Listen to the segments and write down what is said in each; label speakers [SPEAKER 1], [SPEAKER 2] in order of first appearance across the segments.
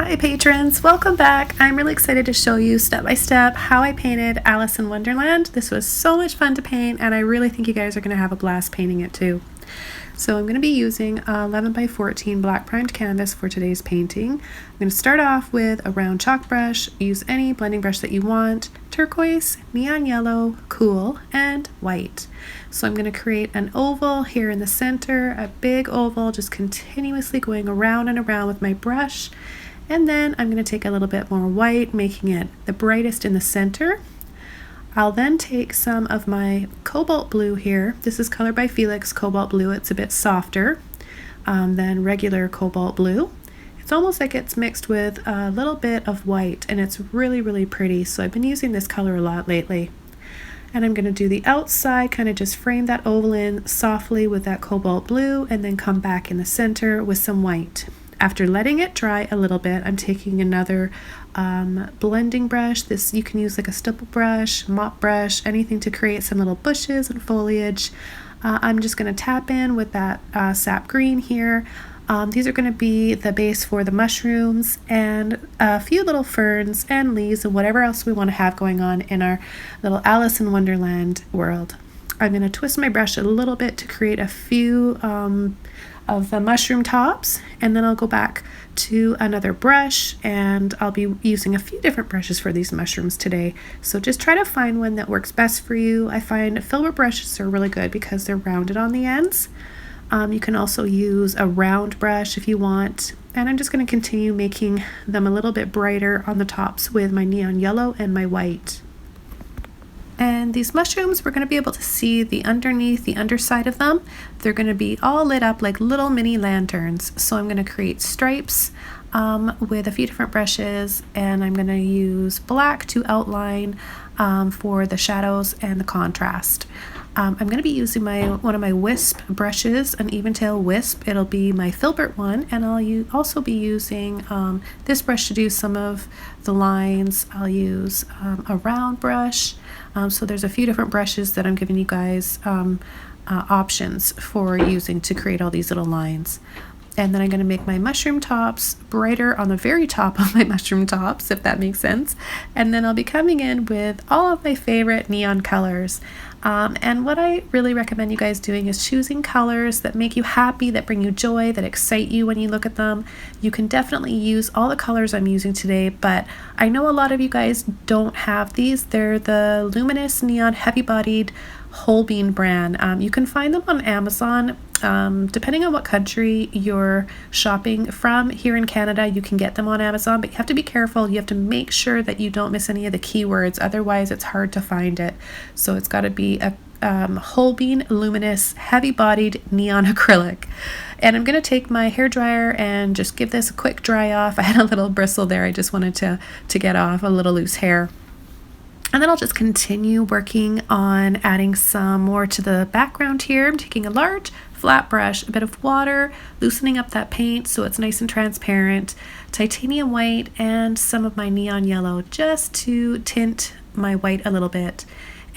[SPEAKER 1] Hi patrons, welcome back. I'm really excited to show you step by step how I painted Alice in Wonderland. This was so much fun to paint and I really think you guys are going to have a blast painting it too. So I'm going to be using 11 by 14 black primed canvas for today's painting. I'm going to start off with a round chalk brush. Use any blending brush that you want: turquoise, neon yellow, cool, and white. So I'm going to create an oval here in the center, a big oval, just continuously going around and around with my brush. And then I'm going to take a little bit more white, making it the brightest in the center. I'll then take some of my cobalt blue here. This is Color by Felix Cobalt Blue. It's a bit softer than regular cobalt blue. It's almost like it's mixed with a little bit of white, and it's really, really pretty. So I've been using this color a lot lately. And I'm going to do the outside, kind of just frame that oval in softly with that cobalt blue, and then come back in the center with some white. After letting it dry a little bit, I'm taking another blending brush. This you can use like a stipple brush, mop brush, anything to create some little bushes and foliage. I'm just going to tap in with that sap green here. These are going to be the base for the mushrooms and a few little ferns and leaves and whatever else we want to have going on in our little Alice in Wonderland world. I'm going to twist my brush a little bit to create a few of the mushroom tops, and then I'll go back to another brush, and I'll be using a few different brushes for these mushrooms today. So just try to find one that works best for you. I find Filbert brushes are really good because they're rounded on the ends. You can also use a round brush if you want, and I'm just going to continue making them a little bit brighter on the tops with my neon yellow and my white. And these mushrooms, we're going to be able to see the underside of them. They're going to be all lit up like little mini lanterns. So I'm going to create stripes with a few different brushes, and I'm going to use black to outline for the shadows and the contrast. I'm going to be using one of my Wisp brushes, an Eventail Wisp. It'll be my Filbert one, and I'll also be using this brush to do some of the lines. I'll use a round brush. So there's a few different brushes that I'm giving you guys options for using to create all these little lines. And then I'm going to make my mushroom tops brighter on the very top of my mushroom tops, if that makes sense. And then I'll be coming in with all of my favorite neon colors. And what I really recommend you guys doing is choosing colors that make you happy, that bring you joy, that excite you when you look at them. You can definitely use all the colors I'm using today, but I know a lot of you guys don't have these. They're the luminous neon heavy-bodied whole bean brand. You can find them on Amazon. Depending on what country you're shopping from. Here in Canada, you can get them on Amazon, but you have to be careful. You have to make sure that you don't miss any of the keywords, otherwise it's hard to find it. So it's got to be a whole bean luminous heavy-bodied neon acrylic. And I'm going to take my hair dryer and just give this a quick dry off. I had a little bristle there. I just wanted to get off a little loose hair. And then I'll just continue working on adding some more to the background here. I'm taking a large flat brush, a bit of water, loosening up that paint so it's nice and transparent, titanium white, and some of my neon yellow just to tint my white a little bit.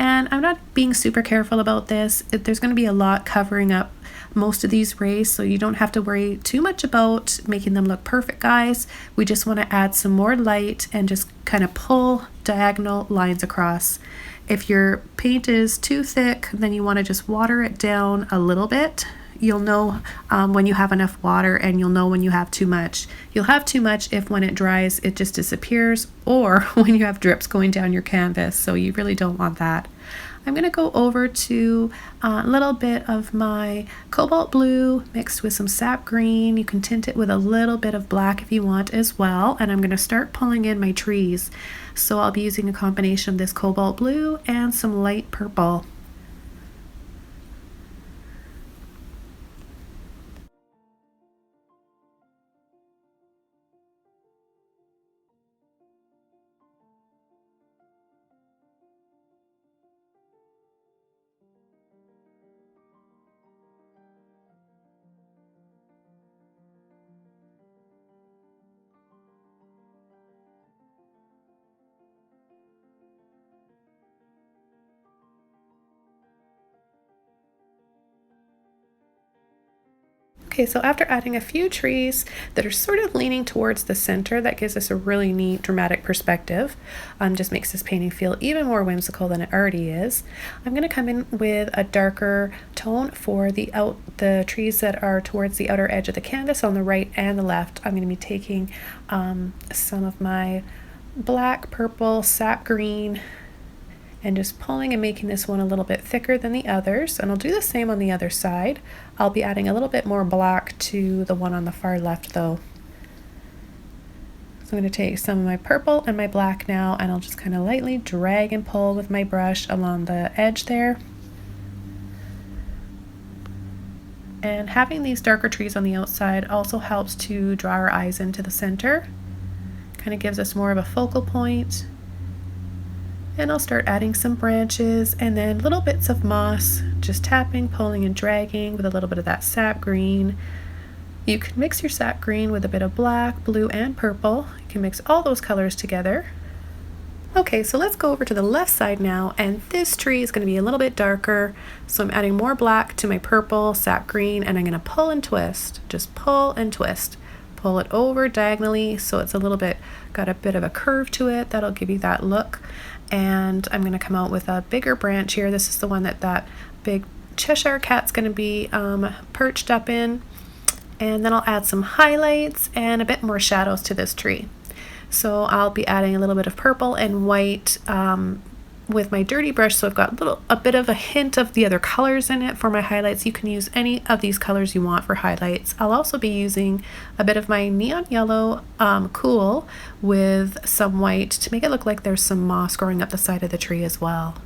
[SPEAKER 1] And I'm not being super careful about this. There's going to be a lot covering up most of these rays, so you don't have to worry too much about making them look perfect, guys. We just want to add some more light and just kind of pull diagonal lines across. If your paint is too thick, then you want to just water it down a little bit. You'll know when you have enough water, and you'll know when you have too much. You'll have too much if when it dries it just disappears, or when you have drips going down your canvas, so you really don't want that. I'm going to go over to a little bit of my cobalt blue mixed with some sap green. You can tint it with a little bit of black if you want as well. And I'm going to start pulling in my trees. So I'll be using a combination of this cobalt blue and some light purple. Okay, so after adding a few trees that are sort of leaning towards the center, that gives us a really neat dramatic perspective. Just makes this painting feel even more whimsical than it already is. I'm going to come in with a darker tone for the trees that are towards the outer edge of the canvas on the right and the left. I'm going to be taking some of my black, purple, sap green, and just pulling and making this one a little bit thicker than the others. And I'll do the same on the other side. I'll be adding a little bit more black to the one on the far left though. So I'm going to take some of my purple and my black now, and I'll just kind of lightly drag and pull with my brush along the edge there. And having these darker trees on the outside also helps to draw our eyes into the center. Kind of gives us more of a focal point. And I'll start adding some branches and then little bits of moss, just tapping, pulling, and dragging with a little bit of that sap green. You can mix your sap green with a bit of black, blue, and purple. You can mix all those colors together. Okay, so let's go over to the left side now, and this tree is going to be a little bit darker, so I'm adding more black to my purple, sap green, and I'm going to pull and twist. Just pull and twist. Pull it over diagonally so it's got a bit of a curve to it. That'll give you that look. And I'm going to come out with a bigger branch here. This is the one that big Cheshire cat's going to be perched up in. And then I'll add some highlights and a bit more shadows to this tree. So I'll be adding a little bit of purple and white with my dirty brush, so I've got a bit of a hint of the other colors in it for my highlights. You can use any of these colors you want for highlights. I'll also be using a bit of my neon yellow cool with some white to make it look like there's some moss growing up the side of the tree as well.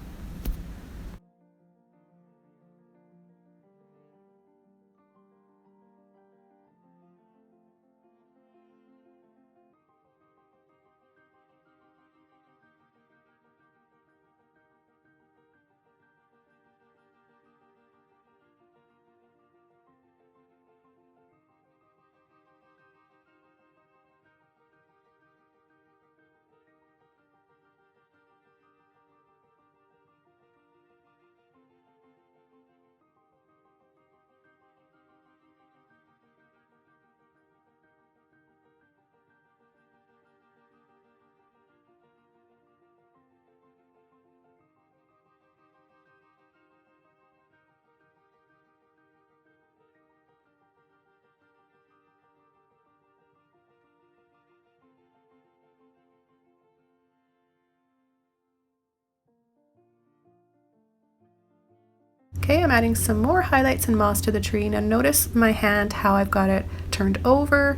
[SPEAKER 1] Okay, I'm adding some more highlights and moss to the tree. Now notice my hand, how I've got it turned over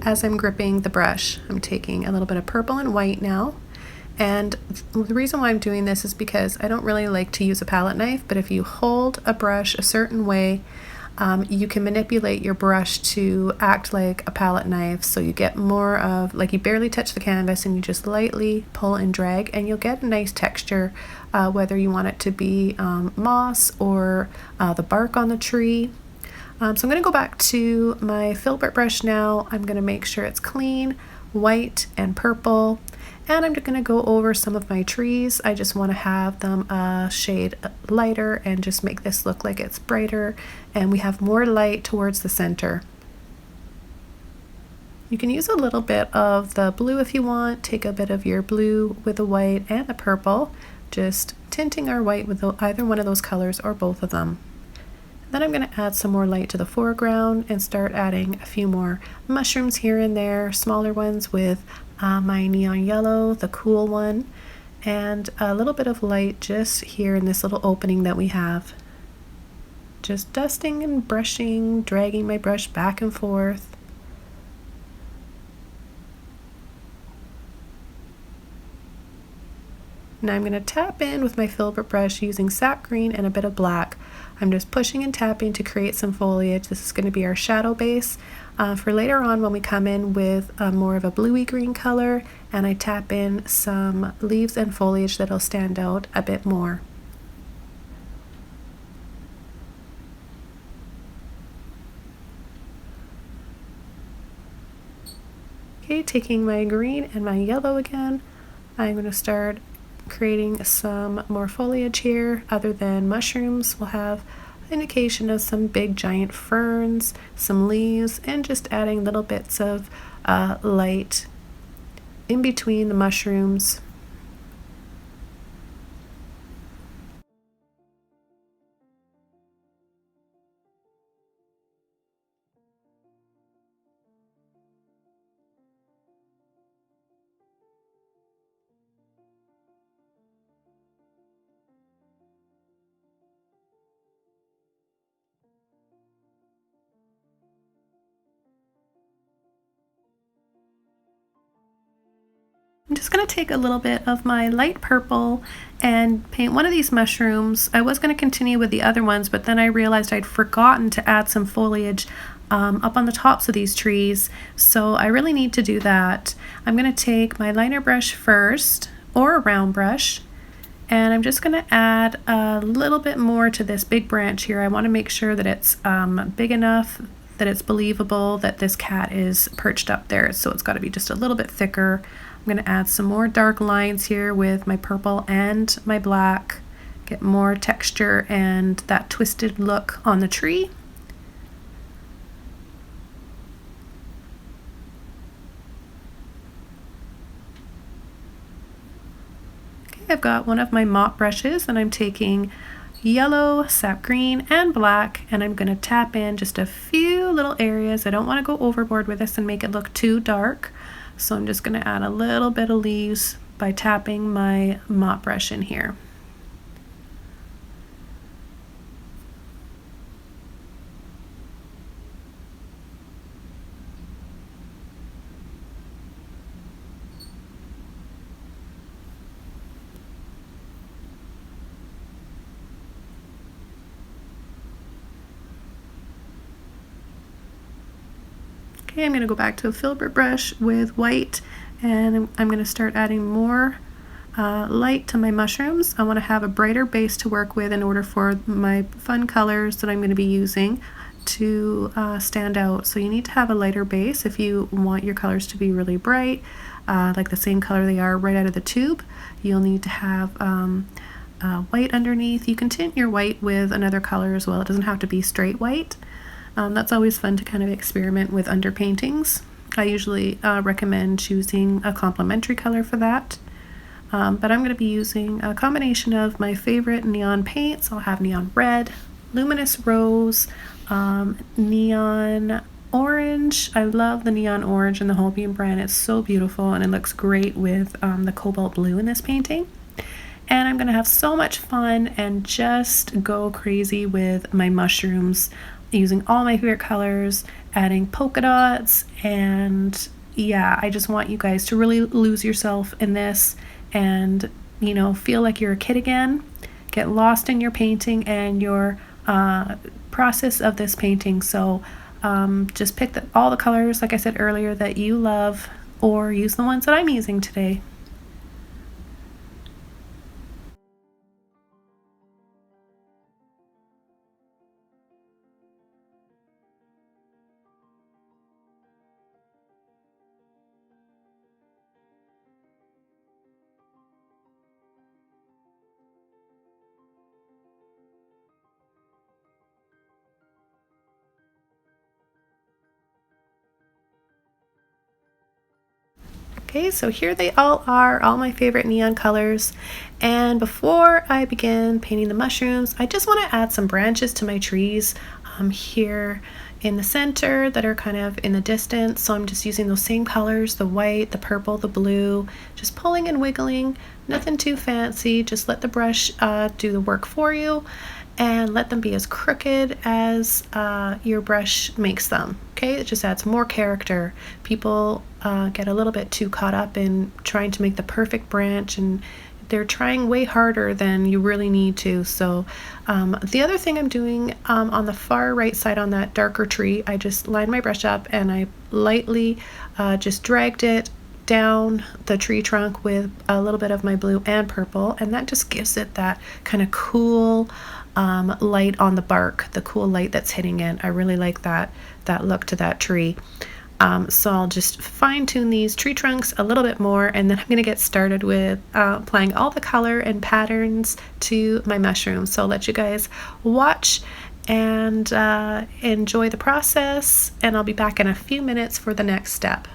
[SPEAKER 1] as I'm gripping the brush. I'm taking a little bit of purple and white now. And the reason why I'm doing this is because I don't really like to use a palette knife, but if you hold a brush a certain way, you can manipulate your brush to act like a palette knife, so you get more of, like, you barely touch the canvas and you just lightly pull and drag, and you'll get a nice texture, whether you want it to be moss or the bark on the tree. So I'm going to go back to my Filbert brush now. I'm going to make sure it's clean, white and purple. And I'm going to go over some of my trees. I just want to have them a shade lighter and just make this look like it's brighter, and we have more light towards the center. You can use a little bit of the blue if you want. Take a bit of your blue with the white and the purple, just tinting our white with either one of those colors or both of them. Then I'm going to add some more light to the foreground and start adding a few more mushrooms here and there, smaller ones with my neon yellow, the cool one, and a little bit of light just here in this little opening that we have. Just dusting and brushing, dragging my brush back and forth. Now I'm going to tap in with my Filbert brush using sap green and a bit of black. I'm just pushing and tapping to create some foliage. This is going to be our shadow base for later on when we come in with more of a bluey green color, and I tap in some leaves and foliage that'll stand out a bit more. Okay, taking my green and my yellow again, I'm going to start creating some more foliage here. Other than mushrooms, we'll have indication of some big giant ferns, some leaves, and just adding little bits of light in between the mushrooms. I'm just going to take a little bit of my light purple and paint one of these mushrooms. I was going to continue with the other ones, but then I realized I'd forgotten to add some foliage up on the tops of these trees, so I really need to do that. I'm going to take my liner brush first, or a round brush, and I'm just going to add a little bit more to this big branch here. I want to make sure that it's big enough that it's believable that this cat is perched up there, so it's got to be just a little bit thicker. I'm going to add some more dark lines here with my purple and my black, get more texture and that twisted look on the tree. Okay, I've got one of my mop brushes and I'm taking yellow, sap green, and black, and I'm going to tap in just a few little areas. I don't want to go overboard with this and make it look too dark. So I'm just going to add a little bit of leaves by tapping my mop brush in here. Okay, I'm going to go back to a Filbert brush with white, and I'm going to start adding more light to my mushrooms. I want to have a brighter base to work with in order for my fun colors that I'm going to be using to stand out. So you need to have a lighter base if you want your colors to be really bright, like the same color they are right out of the tube. You'll need to have white underneath. You can tint your white with another color as well. It doesn't have to be straight white. That's always fun to kind of experiment with underpaintings. I usually recommend choosing a complementary color for that. But I'm going to be using a combination of my favorite neon paints. I'll have neon red, luminous rose, neon orange. I love the neon orange in the Holbein brand. It's so beautiful and it looks great with the cobalt blue in this painting. And I'm going to have so much fun and just go crazy with my mushrooms, using all my favorite colors, adding polka dots, and yeah, I just want you guys to really lose yourself in this and, you know, feel like you're a kid again. Get lost in your painting and your process of this painting. So just pick all the colors, like I said earlier, that you love, or use the ones that I'm using today. Okay, so here they all are, all my favorite neon colors. And before I begin painting the mushrooms, I just want to add some branches to my trees here in the center that are kind of in the distance. So I'm just using those same colors, the white, the purple, the blue, just pulling and wiggling, nothing too fancy. Just let the brush do the work for you, and let them be as crooked as your brush makes them. Okay, it just adds more character. People get a little bit too caught up in trying to make the perfect branch, and they're trying way harder than you really need to. So the other thing I'm doing on the far right side on that darker tree, I just lined my brush up and I lightly just dragged it down the tree trunk with a little bit of my blue and purple, and that just gives it that kind of cool light on the bark, the cool light that's hitting it. I really like that look to that tree. So I'll just fine tune these tree trunks a little bit more, and then I'm going to get started with applying all the color and patterns to my mushrooms. So I'll let you guys watch and enjoy the process, and I'll be back in a few minutes for the next step.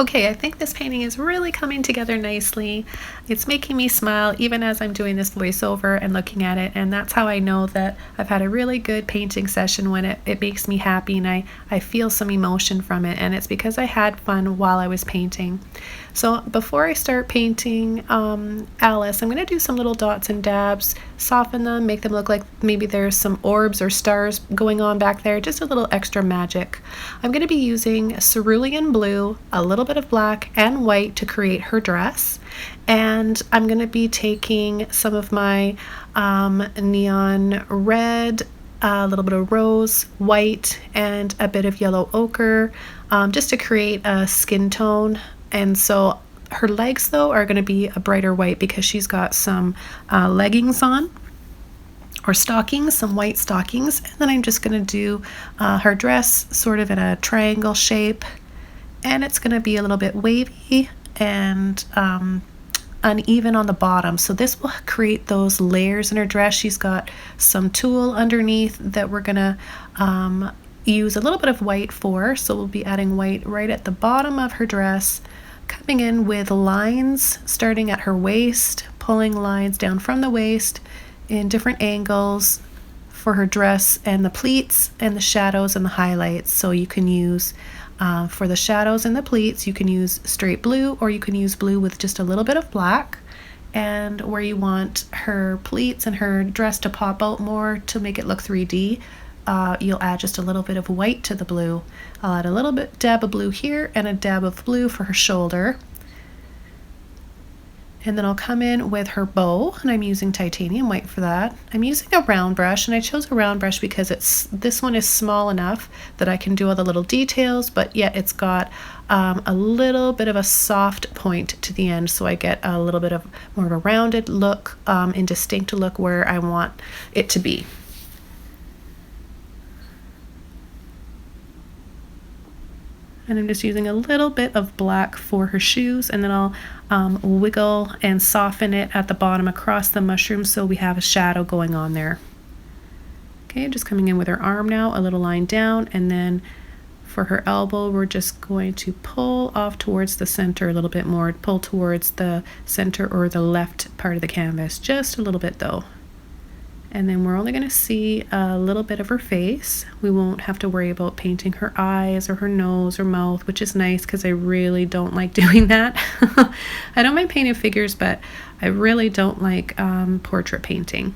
[SPEAKER 1] Okay, I think this painting is really coming together nicely. It's making me smile even as I'm doing this voiceover and looking at it, and that's how I know that I've had a really good painting session when it makes me happy and I feel some emotion from it, and it's because I had fun while I was painting. So before I start painting Alice, I'm going to do some little dots and dabs, soften them, make them look like maybe there's some orbs or stars going on back there, just a little extra magic. I'm going to be using cerulean blue, a little bit of black and white to create her dress, and I'm going to be taking some of my neon red, a little bit of rose, white, and a bit of yellow ochre, just to create a skin tone. And so her legs though are going to be a brighter white because she's got some leggings on, or stockings, some white stockings. And then I'm just going to do her dress sort of in a triangle shape, and it's going to be a little bit wavy and uneven on the bottom. So this will create those layers in her dress. She's got some tulle underneath that we're going to use a little bit of white for. So we'll be adding white right at the bottom of her dress, coming in with lines starting at her waist, pulling lines down from the waist in different angles for her dress, and the pleats and the shadows and the highlights. So you can use for the shadows and the pleats, you can use straight blue, or you can use blue with just a little bit of black. And where you want her pleats and her dress to pop out more to make it look 3D, you'll add just a little bit of white to the blue. I'll add a little bit dab of blue here and a dab of blue for her shoulder. And then I'll come in with her bow, and I'm using titanium white for that. I'm using a round brush, and I chose a round brush because this one is small enough that I can do all the little details, but yet it's got a little bit of a soft point to the end, so I get a little bit of more of a rounded look and distinct look where I want it to be. And I'm just using a little bit of black for her shoes, and then I'll wiggle and soften it at the bottom across the mushroom so we have a shadow going on there. Okay, just coming in with her arm now, a little line down, and then for her elbow we're just going to pull off towards the center a little bit more, pull towards the center or the left part of the canvas, just a little bit though. And then we're only going to see a little bit of her face. We won't have to worry about painting her eyes or her nose or mouth, which is nice because I really don't like doing that. I don't mind painting figures, but I really don't like portrait painting.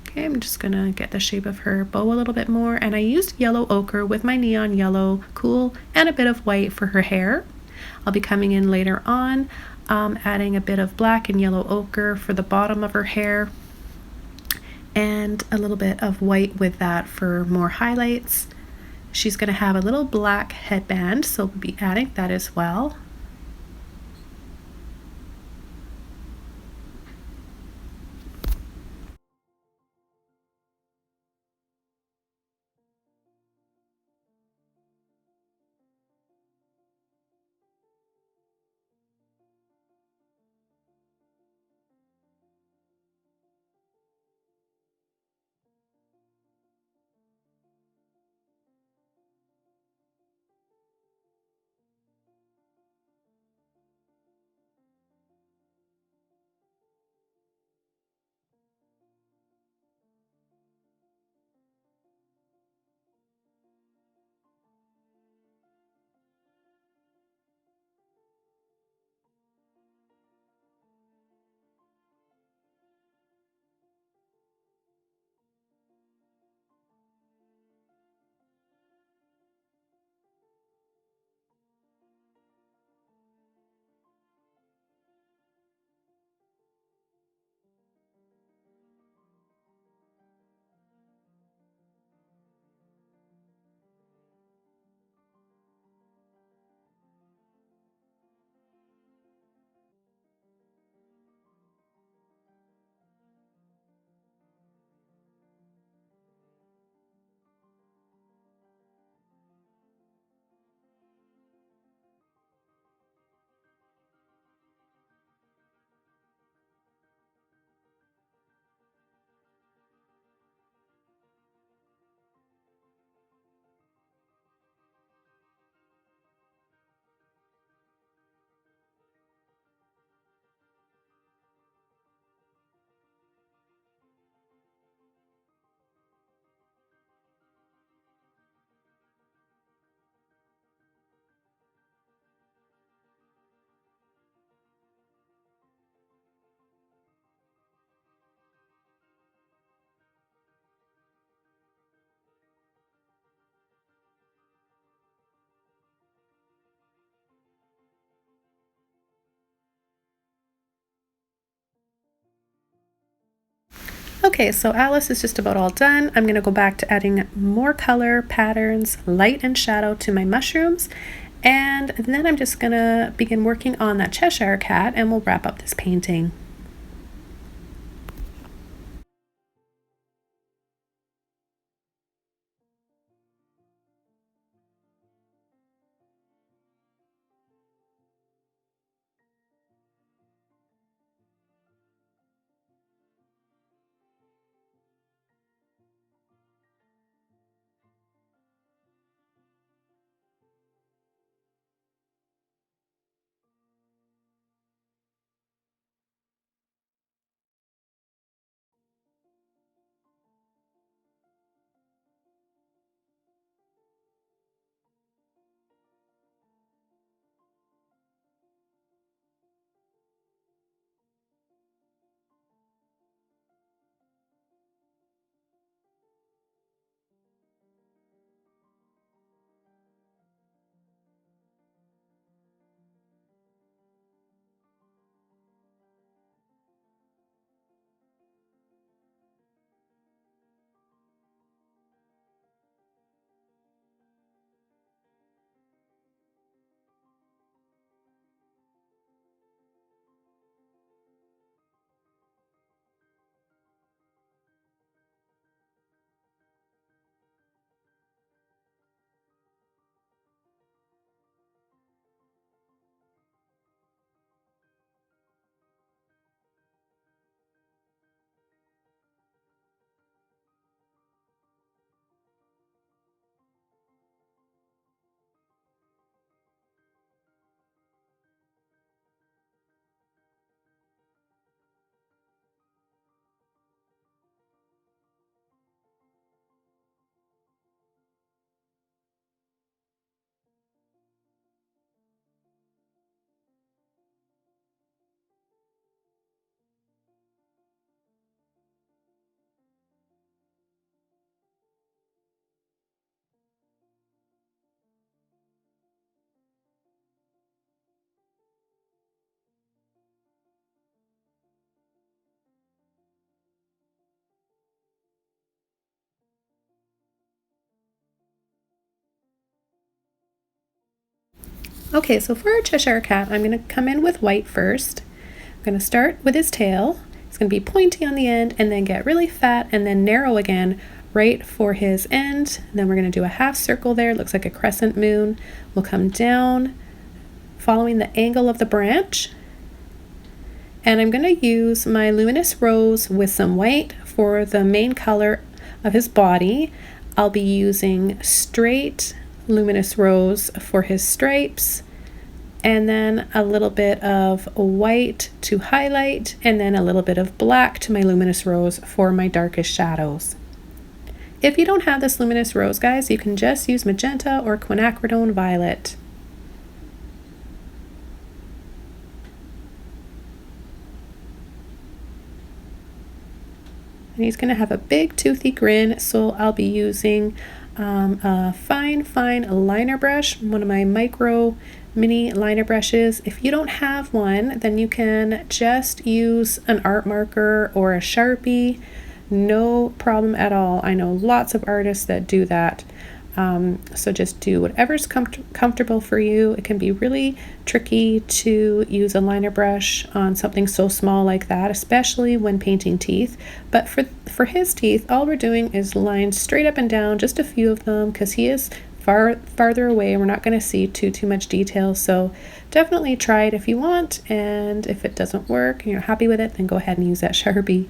[SPEAKER 1] Okay, I'm just going to get the shape of her bow a little bit more, and I used yellow ochre with my neon yellow cool and a bit of white for her hair. I'll be coming in later on, adding a bit of black and yellow ochre for the bottom of her hair, and a little bit of white with that for more highlights. She's going to have a little black headband, so we'll be adding that as well. Okay, so Alice is just about all done. I'm going to go back to adding more color, patterns, light and shadow to my mushrooms. And then I'm just going to begin working on that Cheshire cat and we'll wrap up this painting. Okay, so for our Cheshire cat, I'm going to come in with white first. I'm going to start with his tail. It's going to be pointy on the end and then get really fat and then narrow again right for his end. Then we're going to do a half circle there. It looks like a crescent moon. We'll come down following the angle of the branch. And I'm going to use my luminous rose with some white for the main color of his body. I'll be using straight luminous rose for his stripes, and then a little bit of white to highlight, and then a little bit of black to my luminous rose for my darkest shadows. If you don't have this luminous rose, guys, you can just use magenta or quinacridone violet. And he's going to have a big toothy grin, so I'll be using a fine liner brush, one of my micro mini liner brushes. If you don't have one, then you can just use an art marker or a Sharpie. No problem at all. I know lots of artists that do that. So just do whatever's comfortable for you. It can be really tricky to use a liner brush on something so small like that, especially when painting teeth. But for his teeth, all we're doing is line straight up and down, just a few of them, because he is farther away and we're not going to see too much detail. So definitely try it if you want, and if it doesn't work and you're happy with it, then go ahead and use that Sharpie.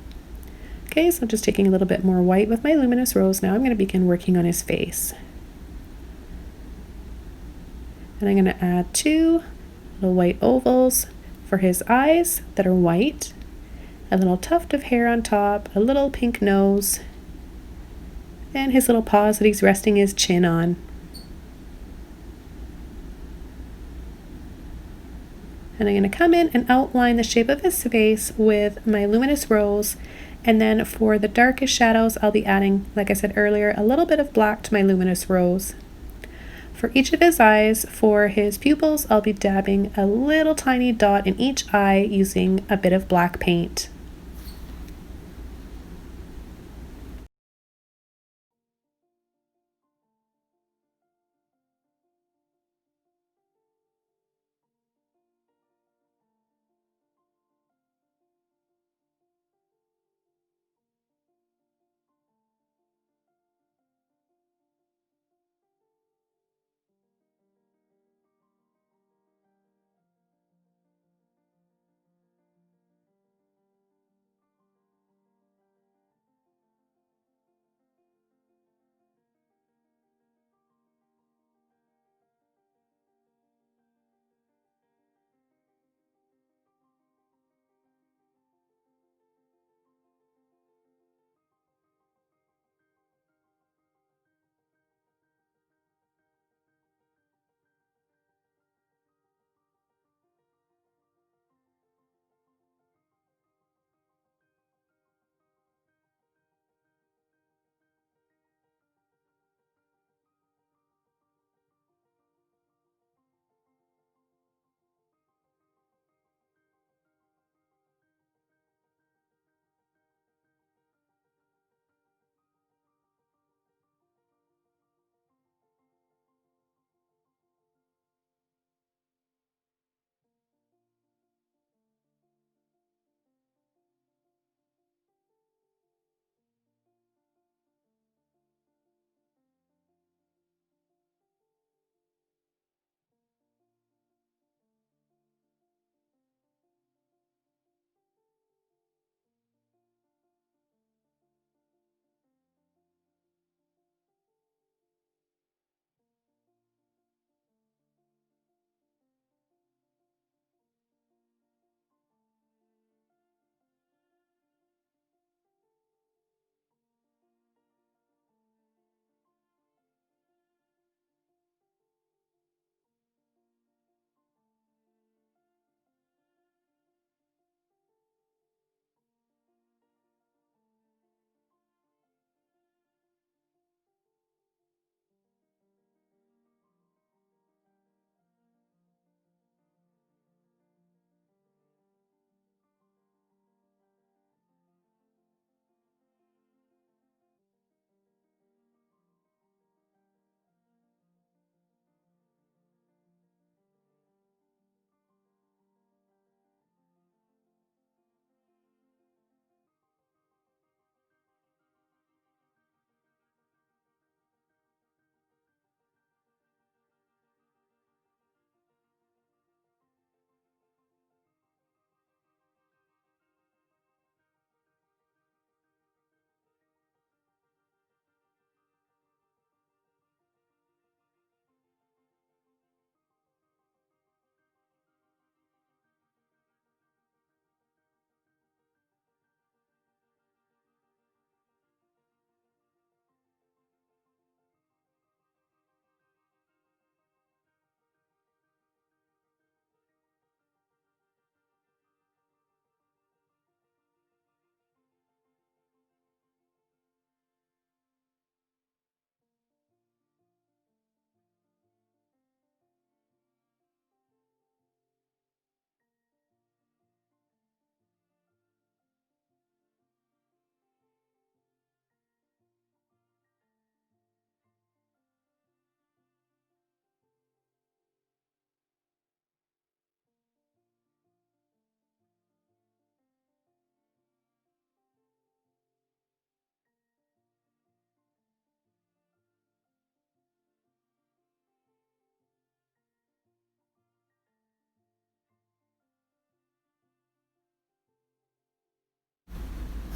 [SPEAKER 1] Okay, so I'm just taking a little bit more white with my luminous rose. Now I'm going to begin working on his face. And I'm going to add 2 little white ovals for his eyes that are white, a little tuft of hair on top, a little pink nose, and his little paws that he's resting his chin on. And I'm going to come in and outline the shape of his face with my luminous rose. And then for the darkest shadows, I'll be adding, like I said earlier, a little bit of black to my luminous rose. For each of his eyes, for his pupils, I'll be dabbing a little tiny dot in each eye using a bit of black paint.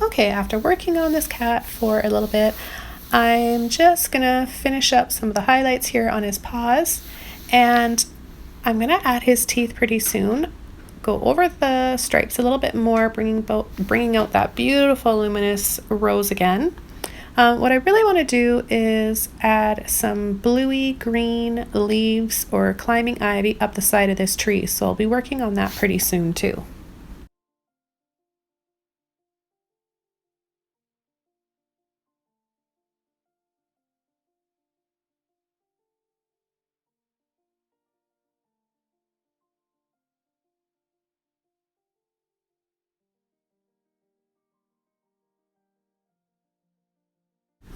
[SPEAKER 1] Okay, after working on this cat for a little bit, I'm just gonna finish up some of the highlights here on his paws, and I'm gonna add his teeth pretty soon. Go over the stripes a little bit more, bringing out that beautiful luminous rose again. What I really want to do is add some bluey green leaves or climbing ivy up the side of this tree, so I'll be working on that pretty soon too.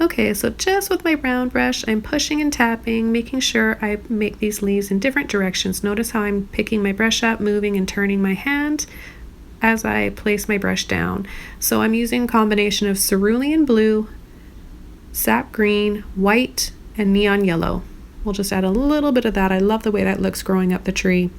[SPEAKER 1] Okay, so just with my round brush, I'm pushing and tapping, making sure I make these leaves in different directions. Notice how I'm picking my brush up, moving and turning my hand as I place my brush down. So I'm using a combination of cerulean blue, sap green, white, and neon yellow. We'll just add a little bit of that. I love the way that looks growing up the tree.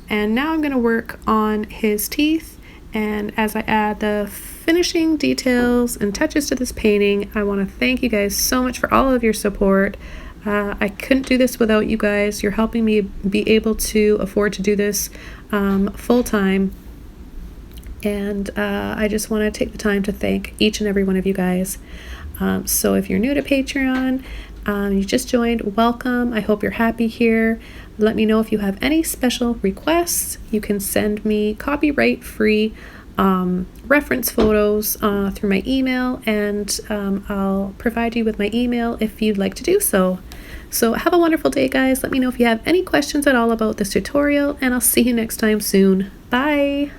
[SPEAKER 1] And now I'm going to work on his teeth, and as I add the finishing details and touches to this painting, I want to thank you guys so much for all of your support. I couldn't do this without you guys. You're helping me be able to afford to do this full time, and I just want to take the time to thank each and every one of you guys. So if you're new to Patreon, you just joined, welcome. I hope you're happy here. Let me know if you have any special requests. You can send me copyright free reference photos through my email, and I'll provide you with my email if you'd like to do so. So have a wonderful day, guys. Let me know if you have any questions at all about this tutorial, and I'll see you next time soon. Bye.